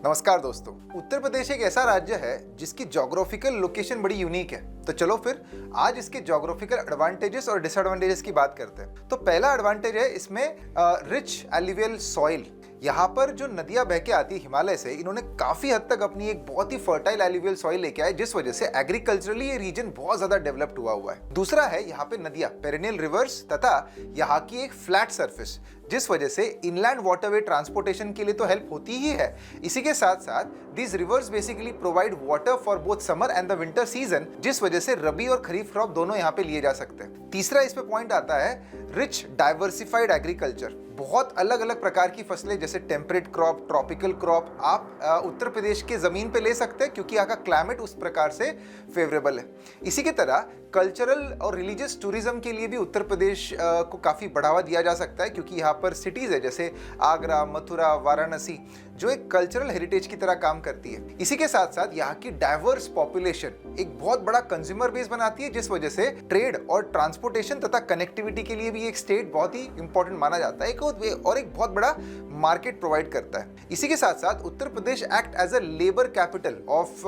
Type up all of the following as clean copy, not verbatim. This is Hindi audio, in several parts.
नमस्कार दोस्तों। उत्तर प्रदेश एक ऐसा राज्य है जिसकी ज्योग्राफिकल लोकेशन बड़ी यूनिक है। तो चलो फिर आज इसके ज्योग्राफिकल एडवांटेजेस और डिसएडवांटेजेस की बात करते हैं। तो पहला एडवांटेज है इसमें रिच एल्यूवियल सॉइल। यहाँ पर जो नदियां बह के आती है हिमालय से, इन्होंने काफी हद तक अपनी एक बहुत ही फर्टाइल एल्यूवियल सॉइल लेके आए, जिस वजह से एग्रीकल्चरली ये रीजन बहुत ज्यादा डेवलप्ड हुआ है। दूसरा है यहाँ पे नदियां, पेरिनियल रिवर्स तथा यहाँ की एक फ्लैट सरफेस, जिस वजह से इनलैंड वाटरवे ट्रांसपोर्टेशन के लिए तो हेल्प होती ही है। इसी के साथ साथ these rivers basically provide water for both summer and the winter season, जिस वजह से रबी और खरीफ क्रॉप दोनों यहाँ पे लिए जा सकते हैं। तीसरा इस पे पॉइंट आता है रिच डाइवर्सिफाइड एग्रीकल्चर। बहुत अलग अलग प्रकार की फसलें जैसे टेम्परेट क्रॉप, ट्रॉपिकल क्रॉप आप उत्तर प्रदेश के जमीन पे ले सकते हैं, क्योंकि यहाँ का क्लाइमेट उस प्रकार से फेवरेबल है। इसी की तरह कल्चरल और रिलीजियस टूरिज्म के लिए भी उत्तर प्रदेश को काफ़ी बढ़ावा दिया जा सकता है, क्योंकि यहाँ पर सिटीज़ है जैसे आगरा, मथुरा, वाराणसी, जो एक कल्चरल हेरिटेज की तरह काम करती है। इसी के साथ साथ यहाँ की डाइवर्स पॉपुलेशन एक बहुत बड़ा कंज्यूमर बेस बनाती है, जिस वजह से ट्रेड और ट्रांसपोर्टेशन तथा कनेक्टिविटी के लिए भी एक स्टेट बहुत ही इंपॉर्टेंट माना जाता है और एक बहुत बड़ा मार्केट प्रोवाइड करता है। इसी के साथ साथ Uttar Pradesh act as a labour capital of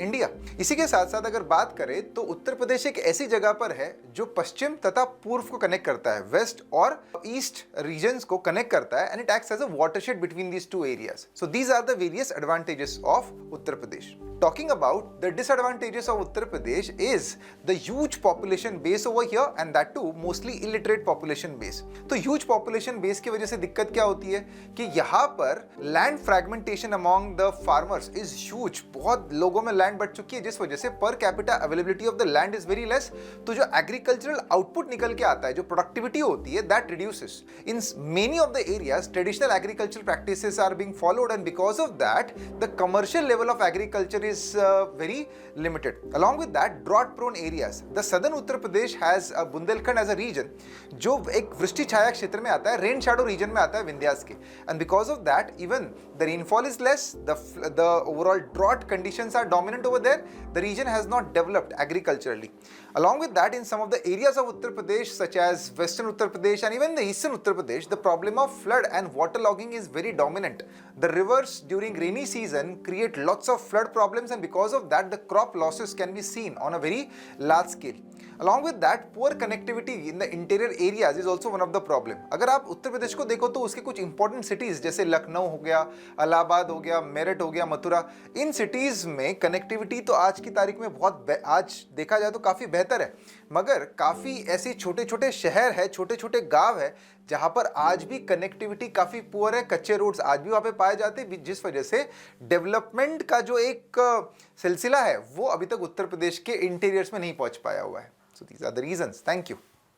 India. इसी के साथ साथ अगर बात करें तो उत्तर प्रदेश एक ऐसी जगह पर है जो पश्चिम तथा पूर्व को कनेक्ट करता है, वेस्ट और ईस्ट रीजन्स को कनेक्ट करता है, and it acts as a watershed between these two areas. So these are the various advantages of Uttar Pradesh. Talking about the disadvantages of Uttar Pradesh is the huge population base over here, and that too mostly illiterate population base. तो huge population base की वजह से दिक्कत क्या होती है कि यहाँ पर land fragmentation among the farmers is huge. बहुत लोगों में land बढ़ चुकी है, जिस वजह से per capita availability of the land is very less. तो जो agricultural output निकल के आता है, जो productivity होती है, that reduces. In many of the areas, traditional agricultural practices are being followed, and because of that, the commercial level of agriculture is very limited. Along with that, drought prone areas. The southern Uttar Pradesh has Bundelkhand as a region, जो एक वृष्टि छाया क्षेत्र में आता है, रेन शैडो रीजन में आता है विंध्यास के, and because of that, even the rainfall is less. The overall drought conditions are dominant over there. The region has not developed agriculturally. Along with that, in some of the areas of Uttar Pradesh, such as western Uttar Pradesh and even the eastern Uttar Pradesh, the problem of flood and waterlogging is very dominant. The rivers during rainy season create lots of flood problems, and because of that, the crop losses can be seen on a very large scale. Along with that, poor connectivity in the interior areas is also one of the problem. अगर आप उत्तर प्रदेश को देखो तो उसके कुछ इंपॉर्टेंट सिटीज जैसे लखनऊ हो गया, इलाहाबाद हो गया, मेरठ हो गया, मथुरा, इन सिटीज में कनेक्टिविटी तो आज की तारीख में आज देखा जाए तो काफ़ी बेहतर है, मगर काफ़ी ऐसे छोटे छोटे शहर है, छोटे छोटे गांव है जहां पर आज भी कनेक्टिविटी काफ़ी पुअर है, कच्चे रोड्स आज भी वहाँ पे पाए जाते हैं, जिस वजह से डेवलपमेंट का जो एक सिलसिला है वो अभी तक उत्तर प्रदेश के इंटीरियर्स में नहीं पहुंच पाया हुआ है। So these are the reasons. Thank you.